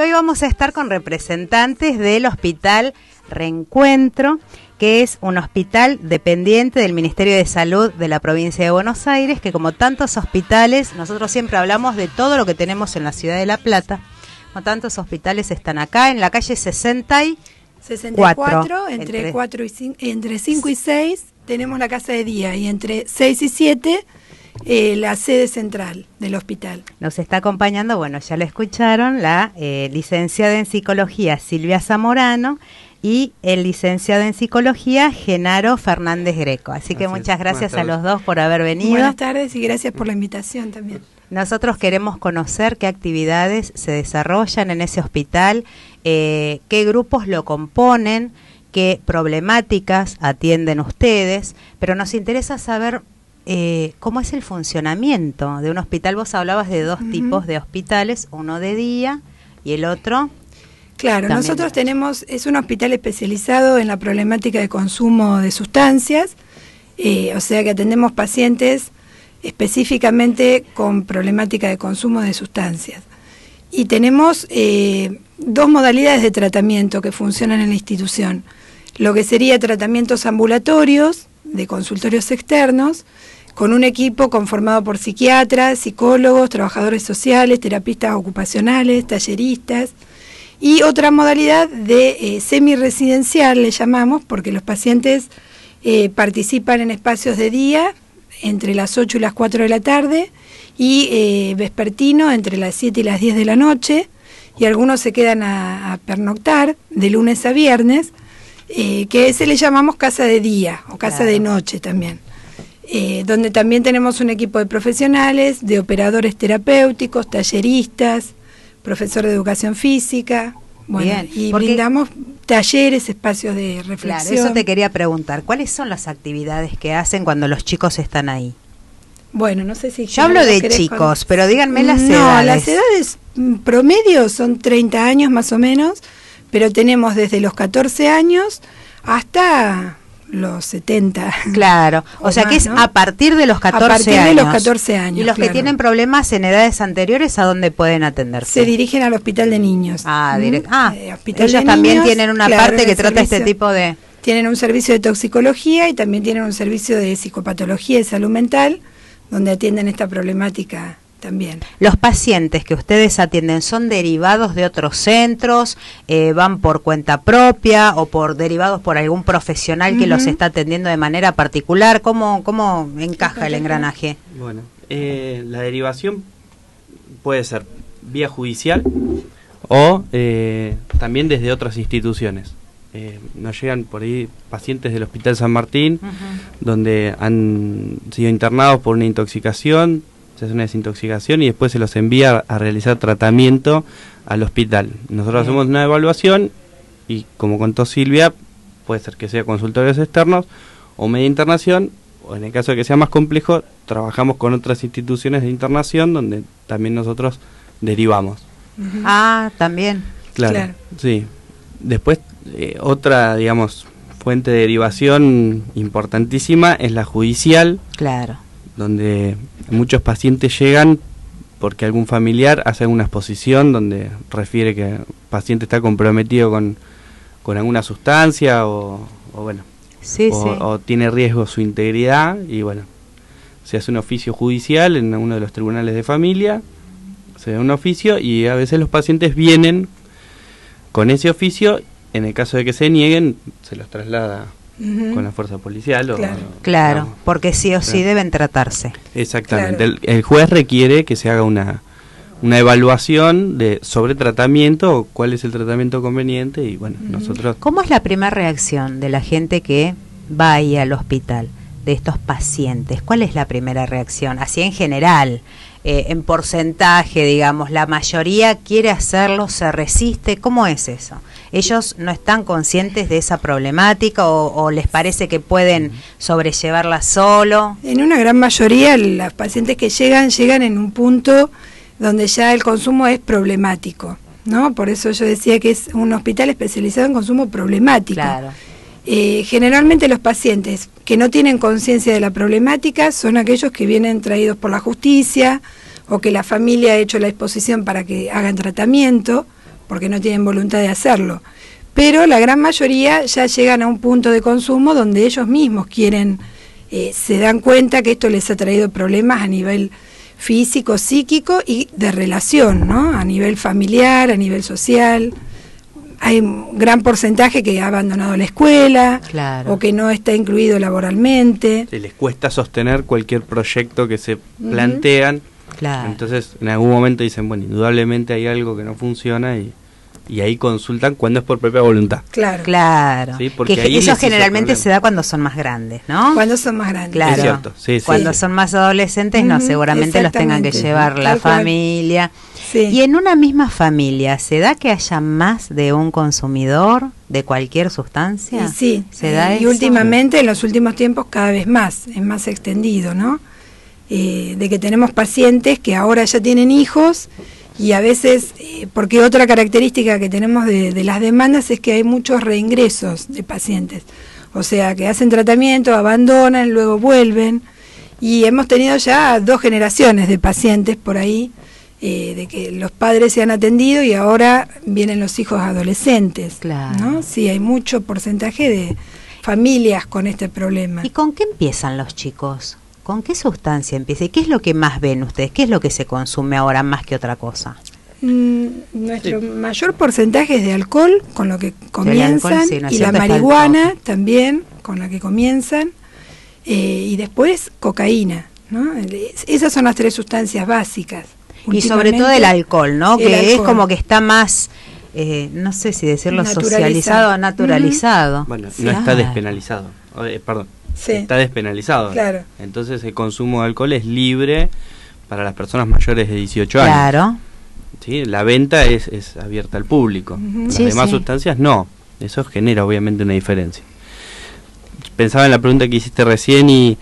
Y hoy vamos a estar con representantes del Hospital Reencuentro, que es un hospital dependiente del Ministerio de Salud de la provincia de Buenos Aires, que como tantos hospitales, nosotros siempre hablamos de todo lo que tenemos en la ciudad de La Plata, como tantos hospitales están acá en la calle 64, entre 5 y 6 tenemos la casa de día y entre 6 y 7 la sede central del hospital. Nos está acompañando, bueno, ya lo escucharon, la licenciada en Psicología Silvia Zamorano y el licenciado en Psicología Genaro Fernández Greco. Así que muchas gracias a los dos por haber venido. Buenas tardes y gracias por la invitación también. Nosotros queremos conocer qué actividades se desarrollan en ese hospital, qué grupos lo componen, qué problemáticas atienden ustedes, pero nos interesa saber cómo es el funcionamiento de un hospital. Vos hablabas de dos tipos de hospitales, uno de día y el otro. Claro, nosotros tenemos, es un hospital especializado en la problemática de consumo de sustancias, o sea que atendemos pacientes específicamente con problemática de consumo de sustancias. Y tenemos dos modalidades de tratamiento que funcionan en la institución. Lo que sería tratamientos ambulatorios, de consultorios externos, con un equipo conformado por psiquiatras, psicólogos, trabajadores sociales, terapistas ocupacionales, talleristas, y otra modalidad de semiresidencial, le llamamos, porque los pacientes participan en espacios de día entre las 8 y las 4 de la tarde y vespertino entre las 7 y las 10 de la noche, y algunos se quedan a pernoctar de lunes a viernes, que ese le llamamos casa de día o casa de noche también, donde también tenemos un equipo de profesionales, de operadores terapéuticos, talleristas, profesor de educación física, bueno, bien, y brindamos talleres, espacios de reflexión. Claro, eso te quería preguntar, ¿cuáles son las actividades que hacen cuando los chicos están ahí? Bueno, no sé si... Yo hablo de chicos, pero díganme las edades. No, las edades promedio son 30 años más o menos, pero tenemos desde los 14 años hasta los 70. Claro, o sea más, que es, ¿no?, a partir de los 14 años. A partir de los 14 años. Y los que tienen problemas en edades anteriores, ¿a dónde pueden atenderse? Se dirigen al hospital de niños. Ellos también niños, tienen una parte que trata este tipo de... Tienen un servicio de toxicología y también tienen un servicio de psicopatología y salud mental, donde atienden esta problemática también. ¿Los pacientes que ustedes atienden son derivados de otros centros, van por cuenta propia o derivados por algún profesional que los está atendiendo de manera particular? ¿Cómo encaja el engranaje? Bueno, la derivación puede ser vía judicial o también desde otras instituciones. Nos llegan por ahí pacientes del Hospital San Martín, donde han sido internados por una intoxicación, se hace una desintoxicación y después se los envía a realizar tratamiento al hospital. Nosotros hacemos una evaluación y, como contó Silvia, puede ser que sea consultorios externos o media internación, o en el caso de que sea más complejo, trabajamos con otras instituciones de internación donde también nosotros derivamos. También. Claro. Sí. Después, otra, digamos, fuente de derivación importantísima es la judicial. Claro. Donde muchos pacientes llegan porque algún familiar hace una exposición donde refiere que el paciente está comprometido con alguna sustancia o tiene riesgo su integridad, y bueno, se hace un oficio judicial en uno de los tribunales de familia, se da un oficio y a veces los pacientes vienen con ese oficio. En el caso de que se nieguen, se los traslada con la fuerza policial. Claro, porque sí o sí deben tratarse. Exactamente. Claro. El juez requiere que se haga una evaluación sobre tratamiento, o cuál es el tratamiento conveniente, y bueno, nosotros... ¿Cómo es la primera reacción de la gente que va ahí al hospital, de estos pacientes? ¿Cuál es la primera reacción? Así en general, en porcentaje, digamos, la mayoría quiere hacerlo, se resiste. ¿Cómo es eso? ¿Ellos no están conscientes de esa problemática o les parece que pueden sobrellevarla solo? En una gran mayoría, los pacientes que llegan en un punto donde ya el consumo es problemático, ¿no? Por eso yo decía que es un hospital especializado en consumo problemático. Claro. Generalmente los pacientes que no tienen conciencia de la problemática son aquellos que vienen traídos por la justicia o que la familia ha hecho la disposición para que hagan tratamiento, porque no tienen voluntad de hacerlo. Pero la gran mayoría ya llegan a un punto de consumo donde ellos mismos quieren, se dan cuenta que esto les ha traído problemas a nivel físico, psíquico y de relación, ¿no? A nivel familiar, a nivel social. Hay un gran porcentaje que ha abandonado la escuela, claro, o que no está incluido laboralmente. Sí, les cuesta sostener cualquier proyecto que se plantean. Claro. Entonces en algún momento dicen, bueno, indudablemente hay algo que no funciona y ahí consultan cuando es por propia voluntad. Claro. Claro. Sí, porque que ahí eso les hizo generalmente problema. se da cuando son más grandes, ¿no? Cuando son más grandes. Claro. Es cierto, sí, sí, Cuando sí. son más adolescentes, no, seguramente los tengan que exactamente. llevar la Tal cual. familia. Sí. Y en una misma familia, ¿se da que haya más de un consumidor de cualquier sustancia? Y sí, ¿Se da y eso? últimamente, en los últimos tiempos, cada vez más, es más extendido, ¿no? De que tenemos pacientes que ahora ya tienen hijos y a veces, porque otra característica que tenemos de las demandas es que hay muchos reingresos de pacientes, o sea, que hacen tratamiento, abandonan, luego vuelven, y hemos tenido ya 2 generaciones de pacientes por ahí, de que los padres se han atendido y ahora vienen los hijos adolescentes, Claro. ¿no? Sí, hay mucho porcentaje de familias con este problema. ¿Y con qué empiezan los chicos? ¿Con qué sustancia empieza? ¿Y qué es lo que más ven ustedes? ¿Qué es lo que se consume ahora más que otra cosa? Nuestro mayor porcentaje es de alcohol, con lo que comienzan, alcohol, sí, ¿no es y la cierto? Está el marihuana toque. también, con la que comienzan, y después cocaína, ¿no? Esas son las 3 sustancias básicas. Y sobre todo el alcohol, ¿no? El Que es alcohol. como que está más, no sé si decirlo, Naturalizado. socializado, naturalizado. Bueno, Sí. no está Ah. despenalizado. Perdón. Sí. Está despenalizado. Claro. Entonces el consumo de alcohol es libre para las personas mayores de 18 años. Claro. ¿Sí? La venta es abierta al público. Las Sí, demás sí. sustancias no. Eso genera obviamente una diferencia. Pensaba en la pregunta que hiciste recién y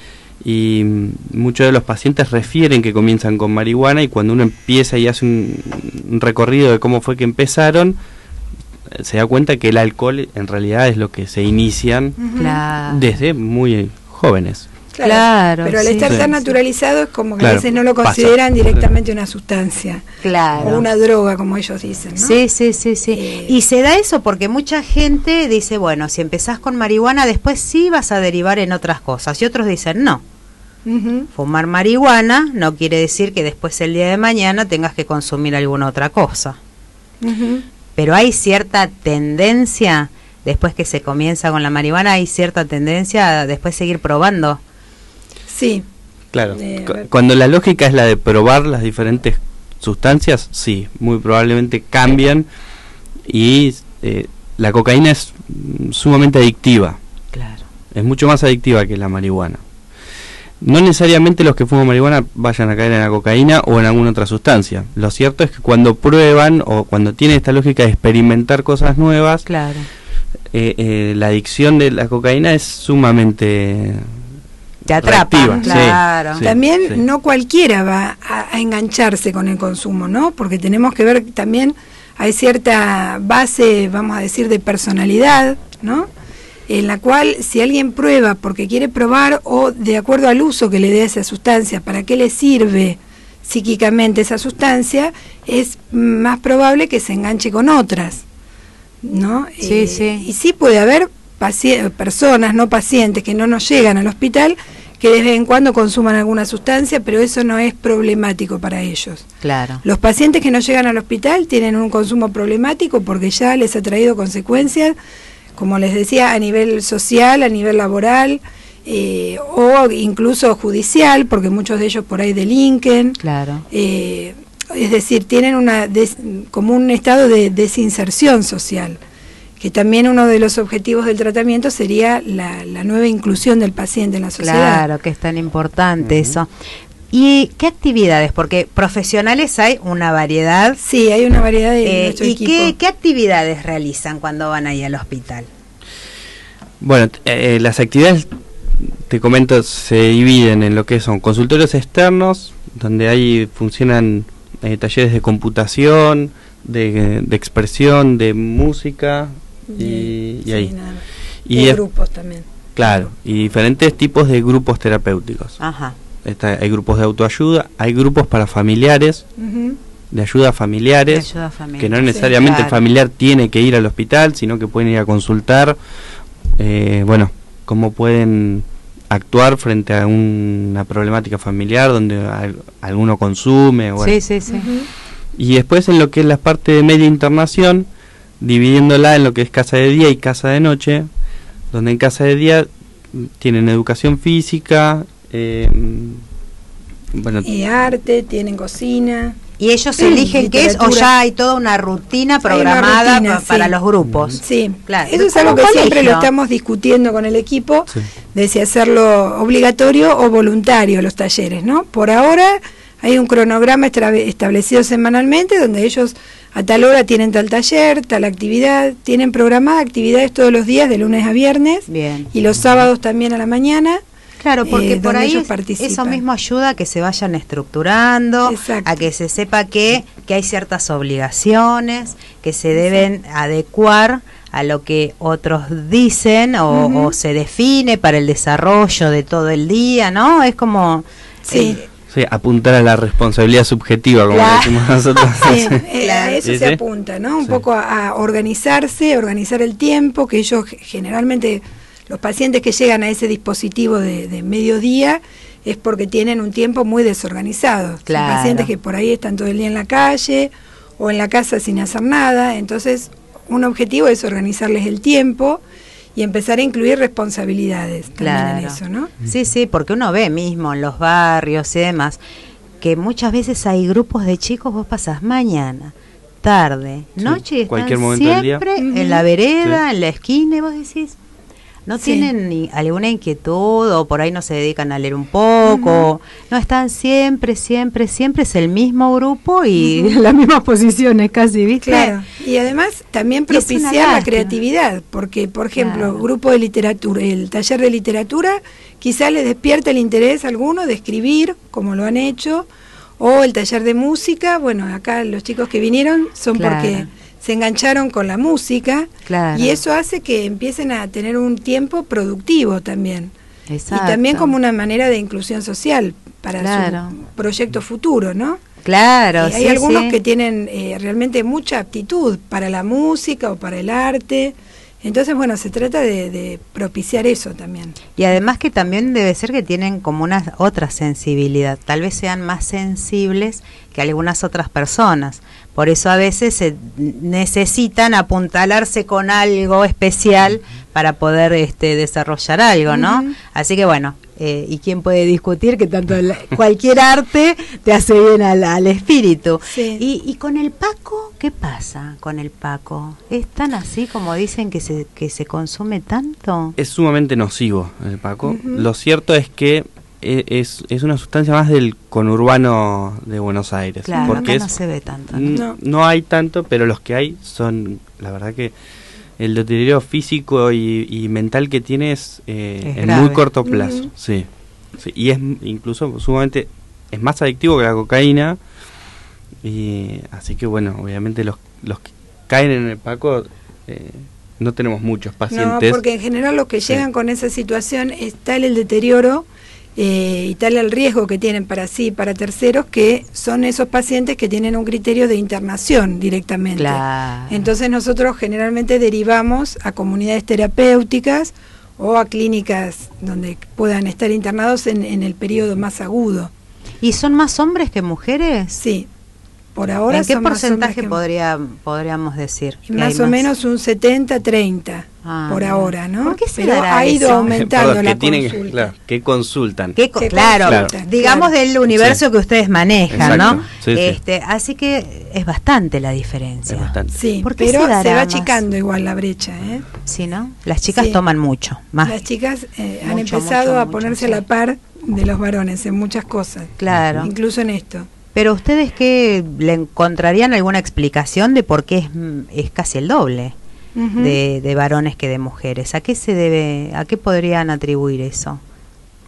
muchos de los pacientes refieren que comienzan con marihuana y cuando uno empieza y hace un recorrido de cómo fue que empezaron, se da cuenta que el alcohol en realidad es lo que se inician Claro. desde muy jóvenes. Claro, Pero al sí, estar sí. tan naturalizado es como que Claro, a veces no lo pasa. consideran directamente una sustancia Claro. o una droga, como ellos dicen, ¿no? Sí, sí, sí, sí. Y se da eso porque mucha gente dice, bueno, si empezás con marihuana, después sí vas a derivar en otras cosas. Y otros dicen, no, Ujú. fumar marihuana no quiere decir que después el día de mañana tengas que consumir alguna otra cosa. Ujú. Pero hay cierta tendencia, después que se comienza con la marihuana, hay cierta tendencia a después seguir probando. Sí. Claro. A ver. Cuando la lógica es la de probar las diferentes sustancias, sí, muy probablemente cambian y la cocaína es sumamente adictiva. Claro. Es mucho más adictiva que la marihuana. No necesariamente los que fuman marihuana vayan a caer en la cocaína o en alguna otra sustancia. Lo cierto es que cuando prueban o cuando tienen esta lógica de experimentar cosas nuevas, Claro. la adicción de la cocaína es sumamente Te atrapa, reactiva. claro. Sí, También sí. no cualquiera va a engancharse con el consumo, ¿no? Porque tenemos que ver que también hay cierta base, vamos a decir, de personalidad, ¿no? En la cual si alguien prueba porque quiere probar o de acuerdo al uso que le dé a esa sustancia, para qué le sirve psíquicamente esa sustancia, es más probable que se enganche con otras, ¿no? Sí, sí. Y sí puede haber personas, no pacientes, que no nos llegan al hospital, que de vez en cuando consuman alguna sustancia, pero eso no es problemático para ellos. Claro. Los pacientes que no llegan al hospital tienen un consumo problemático porque ya les ha traído consecuencias, como les decía, a nivel social, a nivel laboral, o incluso judicial, porque muchos de ellos por ahí delinquen. Claro. Es decir, tienen como un estado de desinserción social, que también uno de los objetivos del tratamiento sería la nueva inclusión del paciente en la sociedad. Claro, que es tan importante eso. ¿Y qué actividades? Porque profesionales hay una variedad. Sí, hay una variedad de nuestro ¿Y equipo. qué actividades realizan cuando van ahí al hospital? Bueno, las actividades, te comento, se dividen en lo que son consultorios externos, donde ahí funcionan talleres de computación, de expresión, de música y Sí, ahí. nada más. Y De grupos también. Claro, y diferentes tipos de grupos terapéuticos. Ajá. Hay grupos de autoayuda, hay grupos para familiares, Ujú. de ayuda a familiares, que no necesariamente el familiar tiene que ir al hospital, sino que pueden ir a consultar, bueno, cómo pueden actuar frente a una problemática familiar donde alguno consume. Bueno. Y después en lo que es la parte de media internación, dividiéndola en lo que es casa de día y casa de noche, donde en casa de día tienen educación física, bueno, y arte, tienen cocina. ¿Y ellos eligen qué es o ya hay toda una rutina programada para los grupos? Sí, claro. Eso es algo que siempre lo estamos discutiendo con el equipo, de si hacerlo obligatorio o voluntario los talleres, ¿no? Por ahora hay un cronograma establecido semanalmente donde ellos a tal hora tienen tal taller, tal actividad, tienen programadas actividades todos los días de lunes a viernes. Bien. Y los sábados también a la mañana. Claro, porque por ahí eso mismo ayuda a que se vayan estructurando, a que se sepa que hay ciertas obligaciones, que se deben adecuar a lo que otros dicen o se define para el desarrollo de todo el día, ¿no? Es como... Sí, apuntar a la responsabilidad subjetiva, como decimos nosotros. A eso se apunta, ¿no? Un poco a organizarse, organizar el tiempo, que ellos generalmente... Los pacientes que llegan a ese dispositivo de mediodía es porque tienen un tiempo muy desorganizado. Son pacientes que por ahí están todo el día en la calle o en la casa sin hacer nada. Entonces, un objetivo es organizarles el tiempo y empezar a incluir responsabilidades también en eso, ¿no? Sí, porque uno ve mismo en los barrios y demás que muchas veces hay grupos de chicos, vos pasás mañana, tarde, noche y están siempre en la vereda, en la esquina, y vos decís... ¿No tienen ni alguna inquietud o por ahí no se dedican a leer un poco? No, están siempre es el mismo grupo y las mismas posiciones casi, ¿viste? Claro, y además también propiciar la creatividad, porque, por ejemplo, grupo de literatura, el taller de literatura, quizás les despierta el interés a alguno de escribir, como lo han hecho, o el taller de música, bueno, acá los chicos que vinieron son porque... se engancharon con la música y eso hace que empiecen a tener un tiempo productivo también. Exacto. Y también como una manera de inclusión social para su proyecto futuro, ¿no? Claro, hay algunos que tienen realmente mucha aptitud para la música o para el arte. Entonces, bueno, se trata de propiciar eso también. Y además que también debe ser que tienen como una otra sensibilidad, tal vez sean más sensibles que algunas otras personas. Por eso a veces se necesitan apuntalarse con algo especial para poder desarrollar algo, ¿no? Así que bueno, ¿y quién puede discutir que tanto cualquier arte te hace bien al espíritu? ¿Y con el Paco? ¿Qué pasa con el Paco? ¿Es tan así como dicen que se consume tanto? Es sumamente nocivo el Paco. Lo cierto es que es una sustancia más del conurbano de Buenos Aires. Claro, porque acá no se ve tanto. No hay tanto, pero los que hay son, la verdad que el deterioro físico y mental que tiene es en grave. Muy corto plazo. Sí, y es incluso sumamente, es más adictivo que la cocaína. Y así que bueno, obviamente los que caen en el Paco no tenemos muchos pacientes. No, porque en general los que llegan con esa situación es tal el deterioro y tal el riesgo que tienen para sí y para terceros, que son esos pacientes que tienen un criterio de internación directamente. Entonces nosotros generalmente derivamos a comunidades terapéuticas o a clínicas donde puedan estar internados en el periodo más agudo. ¿Y son más hombres que mujeres? Sí. Por ahora ¿en qué porcentaje podríamos decir? Más o menos un 70-30 por ahora, ¿no? ¿Por qué se Pero ha ido aumentando la consulta. ¿Qué consultan? Claro, digamos del universo que ustedes manejan, ¿no? Así que es bastante la diferencia. Es bastante. Sí, pero se va achicando igual la brecha, ¿eh? Sí, ¿no? Las chicas toman mucho más. Las chicas han empezado a ponerse a la par de los varones en muchas cosas. Claro. Incluso en esto. Pero ustedes, ¿qué le encontrarían alguna explicación de por qué es casi el doble de varones que de mujeres? ¿A qué se debe, a qué podrían atribuir eso?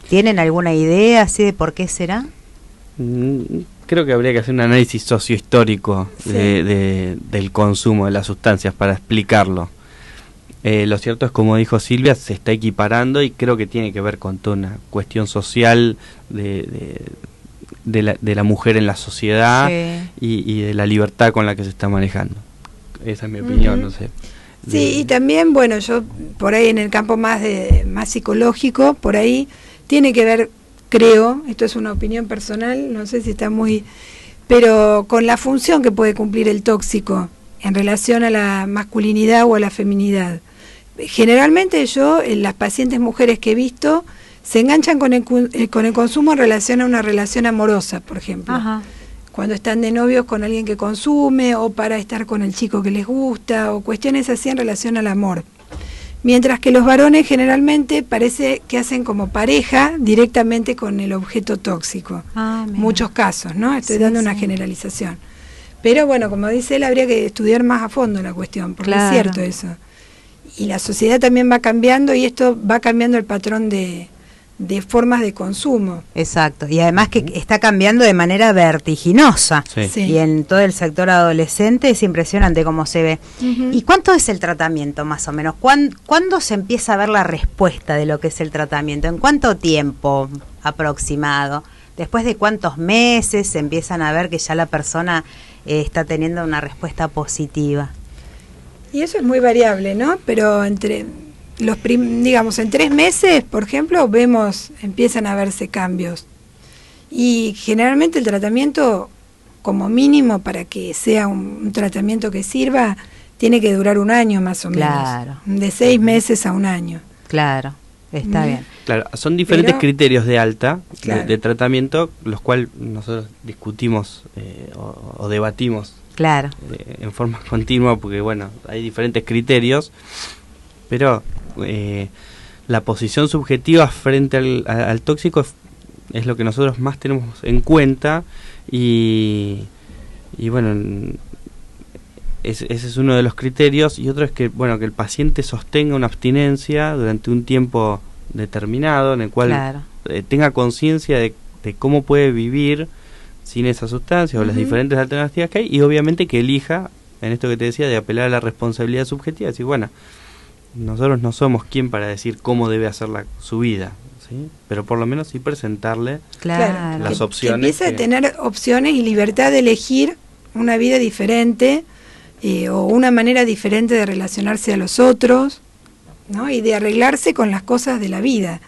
¿Tienen alguna idea así de por qué será? Creo que habría que hacer un análisis sociohistórico del consumo de las sustancias para explicarlo. Lo cierto es, como dijo Silvia, se está equiparando y creo que tiene que ver con toda una cuestión social de la mujer en la sociedad, sí, y de la libertad con la que se está manejando. Esa es mi opinión, no sé. Sí, y también, bueno, yo por ahí en el campo más psicológico, por ahí tiene que ver, creo, esto es una opinión personal, no sé si está muy, pero con la función que puede cumplir el tóxico en relación a la masculinidad o a la feminidad. Generalmente yo, en las pacientes mujeres que he visto, se enganchan con el consumo en relación a una relación amorosa, por ejemplo. ajá, Cuando están de novios con alguien que consume, o para estar con el chico que les gusta, o cuestiones así en relación al amor. Mientras que los varones generalmente parece que hacen como pareja directamente con el objeto tóxico. Muchos casos, ¿no? Estoy dando una generalización. Pero bueno, como dice él, habría que estudiar más a fondo la cuestión, porque es cierto eso. Y la sociedad también va cambiando, y esto va cambiando el patrón de formas de consumo. Exacto, y además que está cambiando de manera vertiginosa. Sí. Y en todo el sector adolescente es impresionante cómo se ve. ¿Y cuánto es el tratamiento más o menos? ¿Cuándo se empieza a ver la respuesta de lo que es el tratamiento? ¿En cuánto tiempo aproximado? ¿Después de cuántos meses se empiezan a ver que ya la persona está teniendo una respuesta positiva? Y eso es muy variable, ¿no? Pero entre digamos, en 3 meses, por ejemplo, empiezan a verse cambios. Y generalmente el tratamiento, como mínimo, para que sea un tratamiento que sirva, tiene que durar 1 año más o menos. Claro. De 6 meses a 1 año. Claro, está bien. Claro, son diferentes criterios de alta, claro, de tratamiento, los cuales nosotros discutimos o debatimos, claro, en forma continua, porque bueno, hay diferentes criterios, pero la posición subjetiva frente al tóxico es lo que nosotros más tenemos en cuenta, y bueno, ese es uno de los criterios. Y otro es que, bueno, que el paciente sostenga una abstinencia durante un tiempo determinado, en el cual claro, tenga conciencia de cómo puede vivir sin esa sustancia o las diferentes alternativas que hay, y obviamente que elija, en esto que te decía, de apelar a la responsabilidad subjetiva, decir, bueno, nosotros no somos quien para decir cómo debe hacer su vida, ¿sí? Pero por lo menos sí presentarle las opciones. Que empiece a tener opciones y libertad de elegir una vida diferente, o una manera diferente de relacionarse a los otros, ¿no? Y de arreglarse con las cosas de la vida.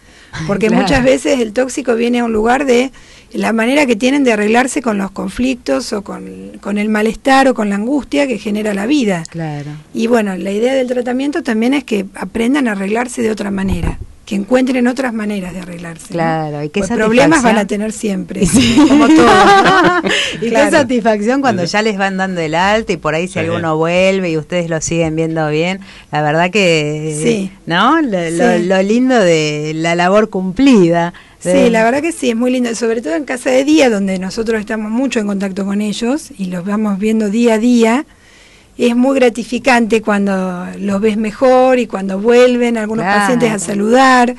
Porque muchas veces el tóxico viene a un lugar de la manera que tienen de arreglarse con los conflictos, o con el malestar, o con la angustia que genera la vida. Claro. Y bueno, la idea del tratamiento también es que aprendan a arreglarse de otra manera, que encuentren otras maneras de arreglarse. Claro, ¿no? y qué pues problemas van a tener siempre, como todos, ¿no? Y qué satisfacción cuando ya les van dando el alto, y por ahí si alguno vuelve y ustedes lo siguen viendo bien, la verdad que ¿no? Lo lindo de la labor cumplida. Sí, la verdad que sí, es muy lindo, sobre todo en Casa de Día, donde nosotros estamos mucho en contacto con ellos y los vamos viendo día a día. Es muy gratificante cuando los ves mejor, y cuando vuelven algunos pacientes a saludar,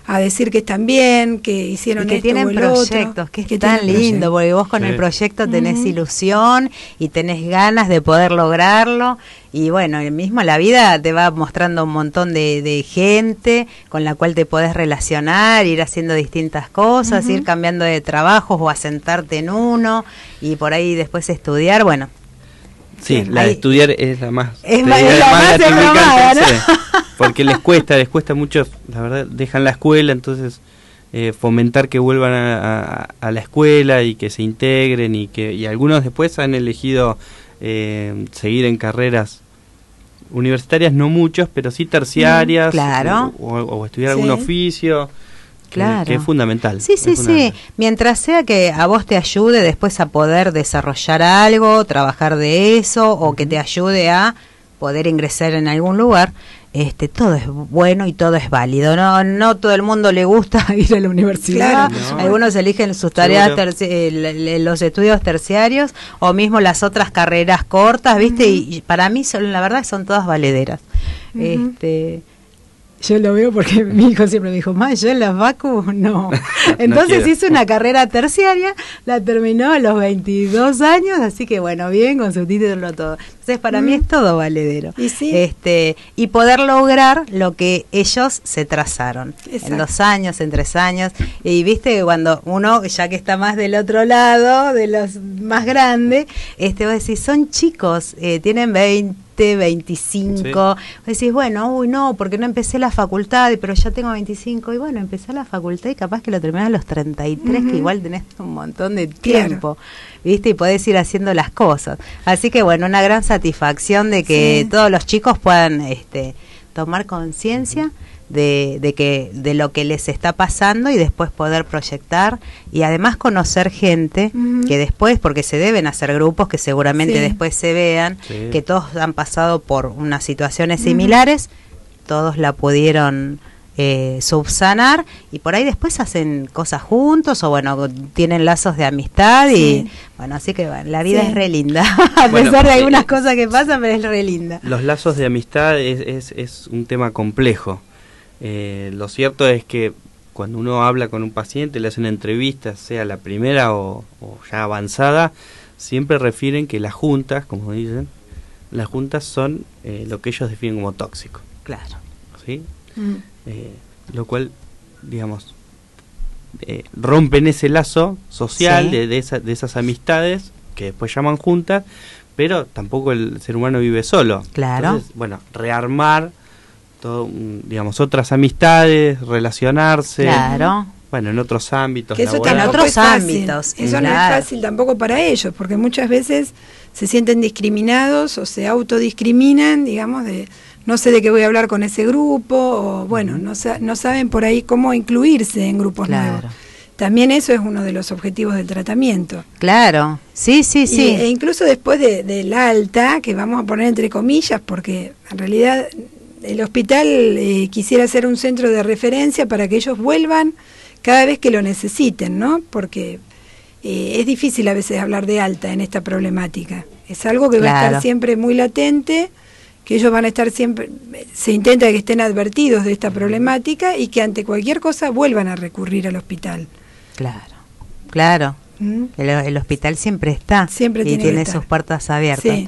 a decir que están bien, que hicieron que esto tienen o el proyectos, otro, que es tan lindo, porque vos con el proyecto tenés ilusión y tenés ganas de poder lograrlo, y bueno, mismo la vida te va mostrando un montón de gente con la cual te podés relacionar, ir haciendo distintas cosas, ir cambiando de trabajos o asentarte en uno, y por ahí después estudiar, bueno. Sí, la de estudiar es la más... Es la más gratificante, ¿no? Sí, porque les cuesta mucho, la verdad, dejan la escuela, entonces fomentar que vuelvan a la escuela y que se integren, y algunos después han elegido seguir en carreras universitarias, no muchos, pero sí terciarias, claro, o estudiar algún oficio. Claro. Que es fundamental. Sí, mientras sea que a vos te ayude después a poder desarrollar algo, trabajar de eso, o que te ayude a poder ingresar en algún lugar, todo es bueno y todo es válido. No todo el mundo le gusta ir a la universidad. Claro, algunos eligen sus tareas, los estudios terciarios, o mismo las otras carreras cortas, ¿viste? Y para mí, la verdad, son todas valederas. yo lo veo porque mi hijo siempre me dijo, ma, yo en las Facu no. Entonces No hizo una carrera terciaria, la terminó a los 22 años, así que bueno, bien, con su título todo. Entonces para mí es todo valedero. Y, sí. Y poder lograr lo que ellos se trazaron. Exacto. En 2 años, en 3 años. Y viste, cuando uno, ya que está más del otro lado, de los más grandes, vos decís, son chicos, tienen 20, 25, sí. Vos decís, bueno, uy, no, porque no empecé la facultad, pero ya tengo 25, y bueno, empecé la facultad y capaz que lo terminás a los 33, que igual tenés un montón de tiempo, ¿viste? Y podés ir haciendo las cosas. Así que bueno, una gran satisfacción de que todos los chicos puedan tomar conciencia de lo que les está pasando y después poder proyectar y además conocer gente que después, porque se deben hacer grupos que seguramente después se vean, que todos han pasado por unas situaciones similares, todos la pudieron subsanar y por ahí después hacen cosas juntos o bueno, tienen lazos de amistad y bueno, así que bueno, la vida es re linda, a pesar de algunas cosas que pasan, pero es re linda. Los lazos de amistad es un tema complejo. Lo cierto es que cuando uno habla con un paciente, le hacen entrevistas, sea la primera o ya avanzada, siempre refieren que las juntas, como dicen, las juntas son lo que ellos definen como tóxico. Claro. ¿Sí? Lo cual, digamos, rompen ese lazo social de esas amistades que después llaman juntas, pero tampoco el ser humano vive solo. Claro. Entonces, bueno, rearmar todo, digamos, otras amistades, relacionarse. Claro. Bueno, en otros ámbitos. Que eso laborales. En otros ámbitos. Eso no es fácil tampoco para ellos, porque muchas veces se sienten discriminados o se autodiscriminan, digamos, de no sé de qué voy a hablar con ese grupo, o bueno, no saben por ahí cómo incluirse en grupos nuevos. También eso es uno de los objetivos del tratamiento. Claro, sí. E incluso después del alta, que vamos a poner entre comillas, porque en realidad el hospital quisiera ser un centro de referencia para que ellos vuelvan cada vez que lo necesiten, ¿no? Porque es difícil a veces hablar de alta en esta problemática. Es algo que va a estar siempre muy latente, que ellos van a estar siempre, se intenta que estén advertidos de esta problemática y que ante cualquier cosa vuelvan a recurrir al hospital. Claro. El hospital siempre está siempre y tiene sus puertas abiertas. Sí.